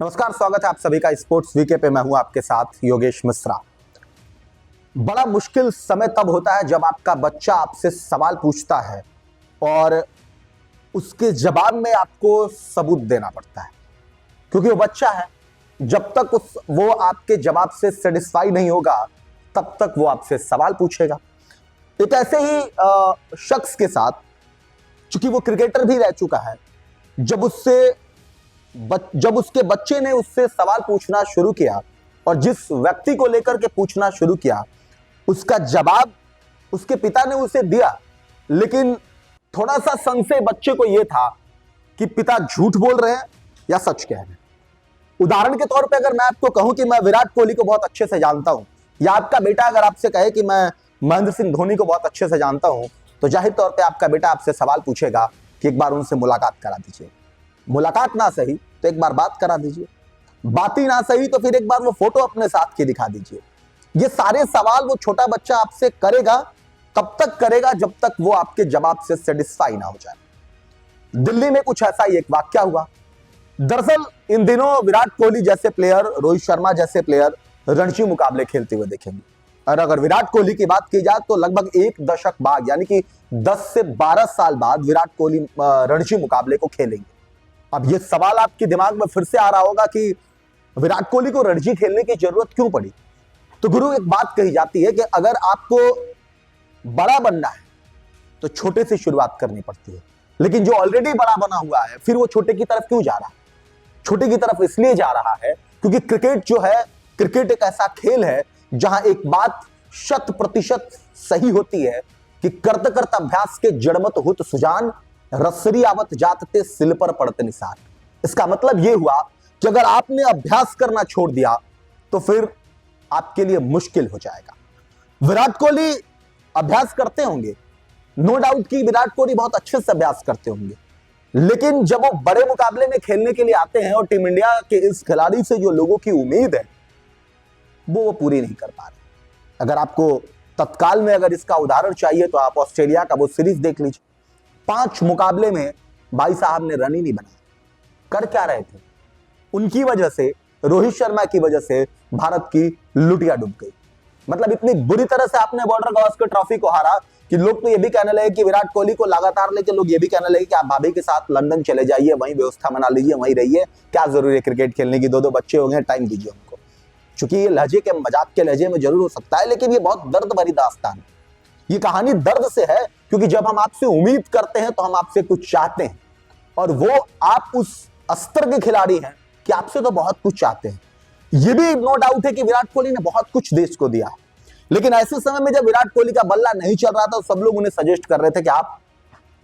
नमस्कार, स्वागत है आप सभी का स्पोर्ट्स वीके पे। मैं हूं आपके साथ योगेश मिश्रा। बड़ा मुश्किल समय तब होता है जब आपका बच्चा आपसे सवाल पूछता है और उसके जवाब में आपको सबूत देना पड़ता है, क्योंकि वो बच्चा है। जब तक वो आपके जवाब से सेटिस्फाई नहीं होगा तब तक वो आपसे सवाल पूछेगा। एक ऐसे ही शख्स के साथ, चूंकि वो क्रिकेटर भी रह चुका है, जब उसके बच्चे ने उससे सवाल पूछना शुरू किया और जिस व्यक्ति को लेकर के पूछना शुरू किया, उसका जवाब उसके पिता ने उसे दिया, लेकिन थोड़ा सा संशय बच्चे को यह था कि पिता झूठ बोल रहे हैं या सच कह रहे हैं। उदाहरण के तौर पे अगर मैं आपको कहूं कि मैं विराट कोहली को बहुत अच्छे से जानता हूं, या आपका बेटा अगर आपसे कहे कि मैं महेंद्र सिंह धोनी को बहुत अच्छे से जानता हूं, तो जाहिर तौर पे आपका बेटा आपसे सवाल पूछेगा कि एक बार उनसे मुलाकात करा दीजिए। मुलाकात ना सही तो एक बार बात करा दीजिए, बात ही ना सही तो फिर एक बार वो फोटो अपने साथ की दिखा दीजिए। ये सारे सवाल वो छोटा बच्चा आपसे करेगा, तब तक करेगा जब तक वो आपके जवाब से सेटिस्फाई ना हो जाए। दिल्ली में कुछ ऐसा ही एक वाकया हुआ। दरअसल इन दिनों विराट कोहली जैसे प्लेयर, रोहित शर्मा जैसे प्लेयर रणजी मुकाबले खेलते हुए देखेंगे। और अगर विराट कोहली की बात की जाए तो लगभग एक दशक बाद, यानी कि 10 से 12 साल बाद विराट कोहली रणजी मुकाबले को खेलेंगे। अब ये सवाल आपके दिमाग में फिर से आ रहा होगा कि विराट कोहली को रणजी खेलने की जरूरत क्यों पड़ी। तो गुरु, एक बात कही जाती है कि अगर आपको बड़ा बनना है तो छोटे से शुरुआत करनी पड़ती है, लेकिन जो ऑलरेडी बड़ा बना हुआ है फिर वो छोटे की तरफ क्यों जा रहा है? छोटे की तरफ इसलिए जा रहा है क्योंकि क्रिकेट जो है, क्रिकेट एक ऐसा खेल है जहां एक बात 100% सही होती है कि करत करत अभ्यास के जड़मत हुत सुजान, रसरी आवत जातते सिल पर पड़ते निशान। इसका मतलब यह हुआ कि अगर आपने अभ्यास करना छोड़ दिया तो फिर आपके लिए मुश्किल हो जाएगा। विराट कोहली अभ्यास करते होंगे, नो डाउट कि विराट कोहली बहुत अच्छे से अभ्यास करते होंगे, लेकिन जब वो बड़े मुकाबले में खेलने के लिए आते हैं और टीम इंडिया के इस खिलाड़ी से जो लोगों की उम्मीद है वो पूरी नहीं कर पा रहे। अगर आपको तत्काल में अगर इसका उदाहरण चाहिए तो आप ऑस्ट्रेलिया का वो सीरीज देख लीजिए। 5 मुकाबले में भाई साहब ने रन ही नहीं बनाया। कर क्या रहे थे? उनकी वजह से, रोहित शर्मा की वजह से भारत की लुटिया डूब गई। मतलब इतनी बुरी तरह से आपने बॉर्डर गावस्कर ट्रॉफी को हारा कि लोग तो ये भी कहने लगे कि विराट कोहली को लगातार लेके लोग ये भी कहने लगे कि आप भाभी के साथ लंदन चले जाइए, वहीं व्यवस्था बना लीजिए, वहीं रहिए, क्या जरूरी है क्रिकेट खेलने की, 2 बच्चे हो गए, टाइम दीजिए उनको। चूंकि ये लहजे के, मजाक के लहजे में जरूर हो सकता है, लेकिन ये बहुत दर्द भरी दास्तान है। ये कहानी दर्द से है क्योंकि जब हम आपसे उम्मीद करते हैं तो हम आपसे कुछ चाहते हैं, और वो आप उस स्तर के खिलाड़ी हैं कि आपसे तो बहुत कुछ चाहते हैं। ये भी नो डाउट है कि विराट कोहली ने बहुत कुछ देश को दिया है, लेकिन ऐसे समय में जब विराट कोहली का बल्ला नहीं चल रहा था तो सब लोग उन्हें सजेस्ट कर रहे थे कि आप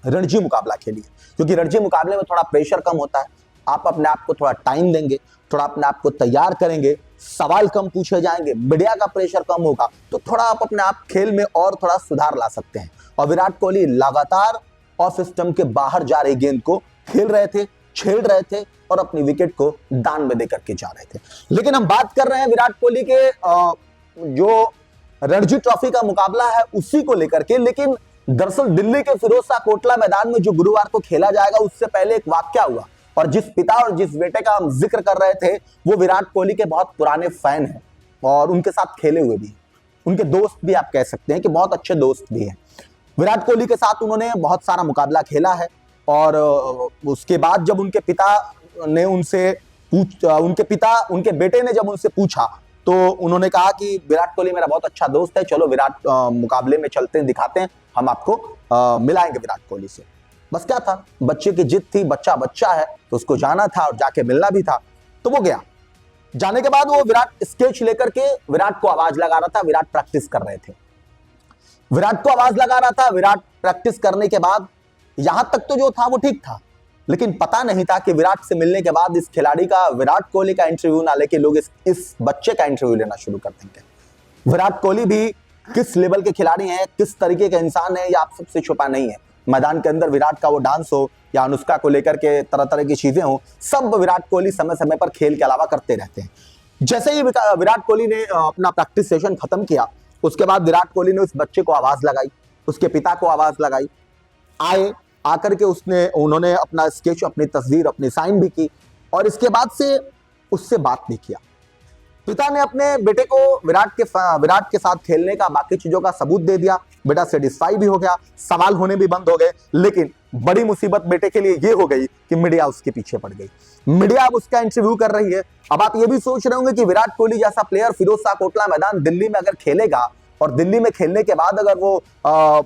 रणजी मुकाबला खेलिए, क्योंकि रणजी मुकाबले में थोड़ा प्रेशर कम होता है, आप अपने आप को थोड़ा टाइम देंगे, थोड़ा अपने आप को तैयार करेंगे, सवाल कम पूछे जाएंगे, मीडिया का प्रेशर कम होगा, तो थोड़ा आप अपने आप खेल में और थोड़ा सुधार ला सकते हैं। और विराट कोहली लगातार ऑफ स्टंप के बाहर जा रही गेंद को खेल रहे थे, छेड़ रहे थे और अपनी विकेट को दान में देकर के जा रहे थे। लेकिन हम बात कर रहे हैं विराट कोहली के जो रणजी ट्रॉफी का मुकाबला है उसी को लेकर के। लेकिन दरअसल दिल्ली के फिरोज शाह कोटला मैदान में जो गुरुवार को खेला जाएगा उससे पहले एक वाकया हुआ, और जिस पिता और जिस बेटे का हम जिक्र कर रहे थे वो विराट कोहली के बहुत पुराने फैन हैं और उनके साथ खेले हुए भी, उनके दोस्त भी आप कह सकते हैं कि बहुत अच्छे दोस्त भी हैं। विराट कोहली के साथ उन्होंने बहुत सारा मुकाबला खेला है, और उसके बाद जब उनके पिता ने उनके बेटे ने जब उनसे पूछा तो उन्होंने कहा कि विराट कोहली मेरा बहुत अच्छा दोस्त है, चलो विराट मुकाबले में चलते हैं, दिखाते हैं, हम आपको मिलाएंगे विराट कोहली से। बस क्या था, बच्चे की जिद थी, बच्चा बच्चा है तो उसको जाना था और जाके मिलना भी था, तो वो गया। जाने के बाद वो विराट स्केच लेकर के विराट को आवाज लगा रहा था, विराट प्रैक्टिस कर रहे थे, विराट को आवाज लगा रहा था। विराट प्रैक्टिस करने के बाद यहां तक तो जो था वो ठीक था, लेकिन पता नहीं था कि विराट से मिलने के बाद इस खिलाड़ी का, विराट कोहली का इंटरव्यू ना लेके लोग इस बच्चे का इंटरव्यू लेना शुरू कर देंगे। विराट कोहली भी किस लेवल के खिलाड़ी हैं, किस तरीके के इंसान है, ये आप सबसे छुपा नहीं है। मैदान के अंदर विराट का वो डांस हो या अनुष्का को लेकर के तरह तरह की चीजें हो, सब विराट कोहली समय समय पर खेल के अलावा करते रहते हैं। जैसे ही विराट कोहली ने अपना प्रैक्टिस सेशन खत्म किया, उसके बाद विराट कोहली ने उस बच्चे को आवाज लगाई, उसके पिता को आवाज लगाई, आकर के उन्होंने अपना स्केच, अपनी तस्वीर, अपनी साइन भी की, और इसके बाद से उससे बात नहीं किया। पिता ने अपने बेटे को विराट के साथ खेलने का, बाकी चीजों का सबूत दे दिया। बेटा सेटिस्फाई भी हो गया, सवाल होने भी बंद हो गए। लेकिन बड़ी मुसीबत बेटे के लिए ये हो गई कि मीडिया उसके पीछे पड़ गई। मीडिया अब उसका इंटरव्यू कर रही है। अब आप ये भी सोच रहे होंगे कि विराट कोहली जैसा प्लेयर फिरोज शाह कोटला मैदान दिल्ली में अगर खेलेगा और दिल्ली में खेलने के बाद अगर वो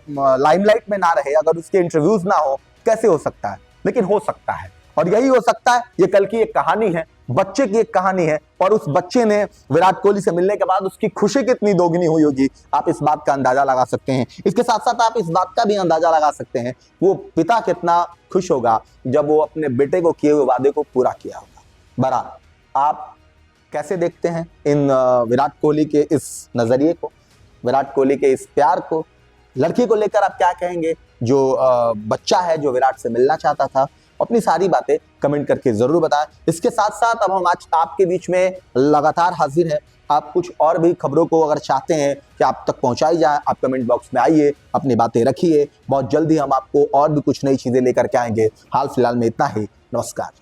लाइमलाइट में ना रहे, अगर उसके इंटरव्यूज ना हो, कैसे हो सकता है? लेकिन हो सकता है, और यही हो सकता है। ये कल की एक कहानी है, बच्चे की एक कहानी है, और उस बच्चे ने विराट कोहली से मिलने के बाद उसकी खुशी कितनी दोगुनी हुई होगी, आप इस बात का अंदाजा लगा सकते हैं। इसके साथ साथ आप इस बात का भी अंदाजा लगा सकते हैं वो पिता कितना खुश होगा जब वो अपने बेटे को किए हुए वादे को पूरा किया होगा। बहरहाल, आप कैसे देखते हैं इन विराट कोहली के इस नजरिए को, विराट कोहली के इस प्यार को? लड़की को लेकर आप क्या कहेंगे? जो बच्चा है जो विराट से मिलना चाहता था, अपनी सारी बातें कमेंट करके जरूर बताएं। इसके साथ साथ अब हम आज आपके बीच में लगातार हाजिर हैं। आप कुछ और भी खबरों को अगर चाहते हैं कि आप तक पहुंचाई जाए, आप कमेंट बॉक्स में आइए, अपनी बातें रखिए। बहुत जल्दी हम आपको और भी कुछ नई चीजें लेकर के आएंगे। हाल फिलहाल में इतना ही। नमस्कार।